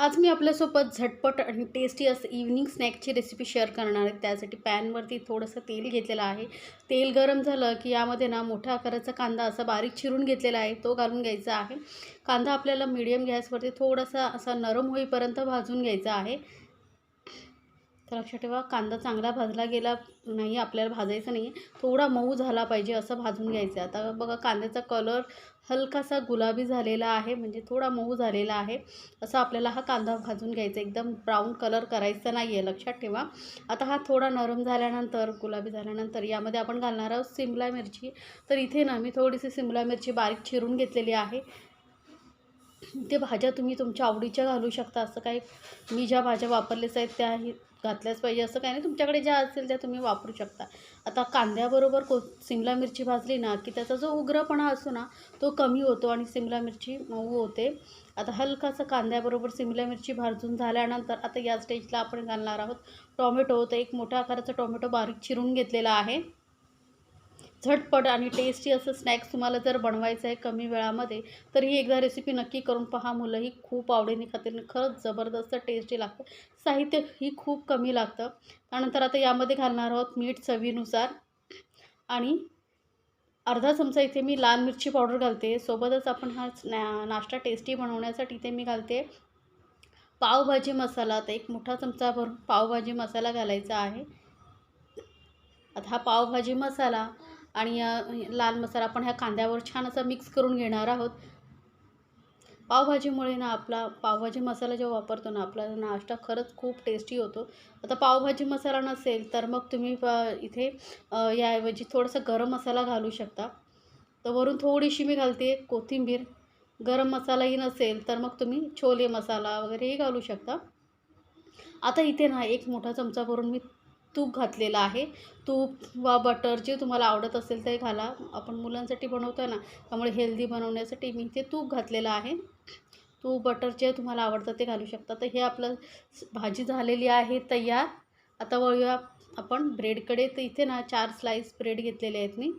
आज मी आपल्यासोबत झटपट आणि टेस्टी असं इव्हनिंग स्नॅकची रेसिपी शेअर करणार आहे। त्यासाठी पॅनवरती थोडंसं तेल घेतलेलं आहे। तेल गरम झालं की यामध्ये ना मोठ्या आकाराचा कांदा असा बारीक चिरून घेतलेला आहे, तो घालून घ्यायचा आहे। कांदा आपल्याला मीडियम गॅसवरती थोडासा असा नरम होईपर्यंत भाजून घ्यायचा आहे। तर लक्षात ठेवा, कांदा चांगला भाजला गेला नाही, आपल्याला भाजायचा नाही आहे, थोडा मऊ झाला पाहिजे असं भाजून घ्यायचं। आता बघा, कांद्याचा कलर हलकासा गुलाबी झालेला आहे, म्हणजे थोडा मऊ झालेला आहे। असं आपल्याला हा कांदा भाजून घ्यायचा, एकदम ब्राऊन कलर करायचा नाही आहे, लक्षात ठेवा। आता हा थोडा नरम झाल्यानंतर, गुलाबी झाल्यानंतर यामध्ये आपण घालणार आहोत शिमला मिरची। तर इथे ना मी थोडीशी शिमला मिरची बारीक चिरून घेतलेली आहे। ते भाज्या तुम्ही तुमच्या आवडीच्या घालू शकता, असं काही मी ज्या भाज्या वापरल्याच आहेत त्याही घातल्याच पाहिजे असं काही नाही, तुमच्याकडे ज्या असेल त्या तुम्ही वापरू शकता। आता कांद्याबरोबर शिमला मिरची भाजली ना की त्याचा जो उग्रपणा असतो ना तो कमी होतो आणि शिमला मिरची मऊ होते। आता हलकासा कांद्याबरोबर शिमला मिरची भाजून झाल्यानंतर आता या स्टेजला आपण घालणार आहोत टोमॅटो। तर एक मोठ्या आकाराचा टोमॅटो बारीक चिरून घेतलेला आहे। झटपट आणि टेस्टी असं स्नॅक्स तुम्हाला जर बनवायचं आहे कमी वेळामध्ये, तर ही एकदा रेसिपी नक्की करून पहा। मुलंही खूप आवडीने खातील, खरंच जबरदस्त टेस्टी लागतं। साहित्यही खूप कमी लागतं। त्यानंतर आता यामध्ये घालणार आहोत मीठ चवीनुसार आणि अर्धा चमचा इथे मी लाल मिरची पावडर घालते। सोबतच आपण हा नाश्ता टेस्टी बनवण्यासाठी इथे मी घालते पावभाजी मसाला। तर एक मोठा चमचा भरून पावभाजी मसाला घालायचा आहे। आता हा पावभाजी मसाला आणि लाल मसाला आपण ह्या कांद्यावर छान असा मिक्स करून घेणार आहोत। पावभाजीमुळे ना आपला पावभाजी मसाला जेव्हा वापरतो ना, आपला नाश्ता खरंच खूप टेस्टी होतो। आता पावभाजी मसाला नसेल तर मग तुम्ही इथे याऐवजी थोडासा गरम मसाला घालू शकता। तर वरून थोडीशी मी घालते कोथिंबीर। गरम मसालाही नसेल तर मग तुम्ही छोले मसाला वगैरेही घालू शकता। आता इथे ना एक मोठा चमचा भरून मी तूप घातलेलं आहे। तूप वा बटर जे तुम्हाला आवडत असेल ते घाला। आपण मुलांसाठी बनवतो ना, त्यामुळे हेल्दी बनवण्यासाठी मी इथे तूप घातलेलं आहे। तूप बटर जे तुम्हाला आवडतं ते घालू शकता। तर हे आपलं भाजी झालेली आहे तयार। आता वळूया आपण ब्रेडकडे। तर इथे ना 4 स्लाईस ब्रेड घेतलेले आहेत मी।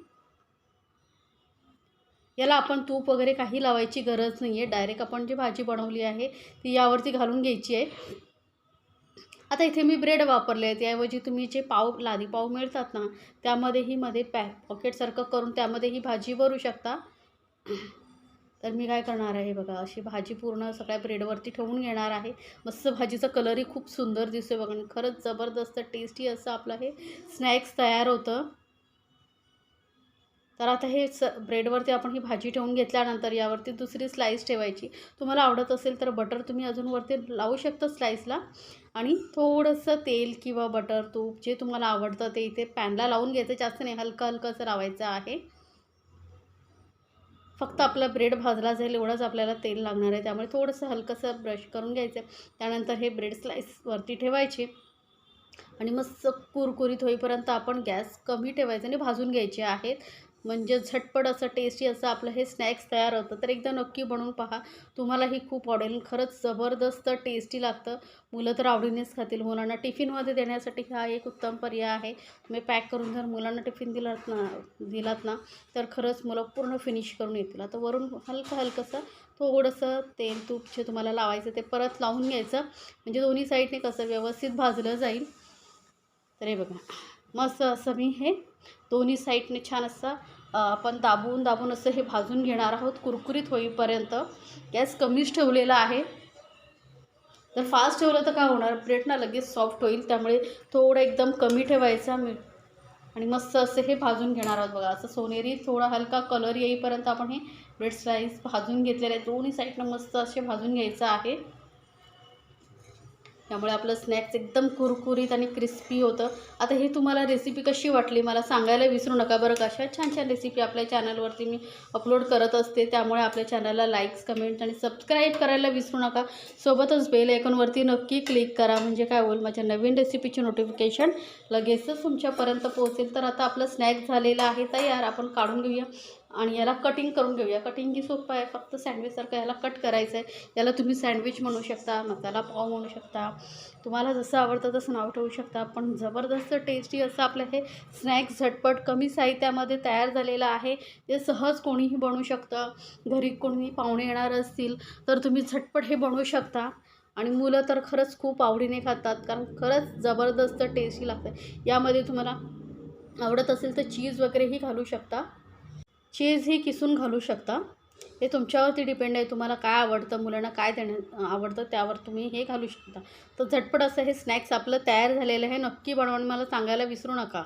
याला आपण तूप वगैरे काही लावायची गरज नाही आहे, डायरेक्ट आपण जी भाजी बनवली आहे ती यावरती घालून घ्यायची आहे। आता इथे मी ब्रेड वापरले आहेत, त्याऐवजी तुम्ही जे लादी पाव मिळतात ना त्यामध्येही मध्ये पॉकेटसारखं करून त्यामध्ये ही भाजी भरू शकता। तर मी काय करणार आहे बघा, अशी भाजी पूर्ण सगळ्या ब्रेडवरती ठेवून घेणार आहे। मस्त भाजीचा कलरही खूप सुंदर दिसतोय बघा, आणि खरंच जबरदस्त टेस्टी असं आपलं हे स्नॅक्स तयार होतं। तर आता हे ब्रेडवरती आपण ही भाजी ठेवून घेतल्यानंतर यावरती दुसरी स्लाईस ठेवायची। तुम्हाला आवडत असेल तर बटर तुम्ही अजून वरती लावू शकता स्लाईसला, आणि थोडंसं तेल किंवा बटर तूप जे तुम्हाला आवडतं ते इथे पॅनला लावून घ्यायचं, जास्त नाही, हलकं हलकंसं लावायचं आहे। फक्त आपला ब्रेड भाजला जाईल एवढंच आपल्याला तेल लागणार आहे, त्यामुळे थोडंसं हलकंसं ब्रश करून घ्यायचं। त्यानंतर हे ब्रेड स्लाईस वरती ठेवायचे आणि मस्त कुरकुरीत होईपर्यंत आपण गॅस कमी ठेवायचा आणि भाजून घ्यायचे आहेत, म्हणजे झटपट असं टेस्टी असं आपलं हे स्नॅक्स तयार होतं। तर एकदा नक्की बनवून पहा, तुम्हालाही खूप आवडेल, खरंच जबरदस्त टेस्टी लागतं। मुलं तर आवडीनेच खातील। मुलांना टिफिनमध्ये देण्यासाठी हा एक उत्तम पर्याय आहे। तुम्ही पॅक करून जर मुलांना टिफिन दिलात ना तर खरंच मुलं पूर्ण फिनिश करून येतील। आता वरून हलकंसं थोडंसं तेल तूप जे तुम्हाला लावायचं ते परत लावून घ्यायचं, म्हणजे दोन्ही साईडने कसं व्यवस्थित भाजलं जाईल। तर हे बघा, मस्त असं मी हे दोन्ही साईडने छान असं आपण दाबून असं हे भाजून घेणार आहोत कुरकुरीत होईपर्यंत। गॅस कमीच ठेवलेला आहे, जर फास्ट ठेवलं तर काय होणार, ब्रेड ना लगेच सॉफ्ट होईल, त्यामुळे थोडं एकदम कमी ठेवायचा आणि मस्त असं हे भाजून घेणार आहोत। बघा, असं सोनेरी थोडा हलका कलर येईपर्यंत आपण हे ब्रेड स्लाईस भाजून घेतलेले आहेत, दोन्ही साईडनं मस्त असे भाजून घ्यायचं आहे। त्यामुळे आपलं स्नॅक्स एकदम कुरकुरीत आणि क्रिस्पी होतं। आता हे तुम्हाला रेसिपी कशी वाटली मला सांगायला विसरू नका बरं का। अशा छान छान रेसिपी आपल्या चॅनलवरती मी अपलोड करत असते, त्यामुळे आपल्या चॅनलला लाईक्स, कमेंट आणि सबस्क्राईब करायला विसरू नका। सोबतच बेल आयकॉनवरती नक्की क्लिक करा, म्हणजे काय होईल, माझ्या नवीन रेसिपीची नोटिफिकेशन लगेचच तुमच्यापर्यंत पोहोचेल। तर आता आपलं स्नॅक्स झालेलं आहे तयार, आपण काढून घेऊया आणि याला कटिंग करून घेऊया। कटिंग ही सोपं आहे, फक्त सँडविचसारखं याला कट करायचं आहे। याला तुम्ही सँडविच म्हणू शकता, मसाला पाव म्हणू शकता, तुम्हाला जसं आवडतं तसं नाव ठेवू शकता। पण जबरदस्त टेस्टी असं आपलं हे स्नॅक्स झटपट कमी साहित्यामध्ये तयार झालेलं आहे। ते सहज कोणीही बनवू शकतं। घरी कोणी पाहुणे येणार असतील तर तुम्ही झटपट हे बनवू शकता। आणि मुलं तर खरंच खूप आवडीने खातात, कारण खरंच जबरदस्त टेस्टी लागतं. यामध्ये तुम्हाला आवडत असेल तर चीज वगैरेही घालू शकता. चीजही किसून घालू शकता. हे तुमच्यावरती डिपेंड आहे, तुम्हाला काय आवडतं, मुलांना काय देणं आवडतं त्यावर तुम्ही हे घालू शकता. तर झटपट असं हे स्नॅक्स आपलं तयार झालेलं आहे. नक्की बनवून मला सांगायला विसरू नका.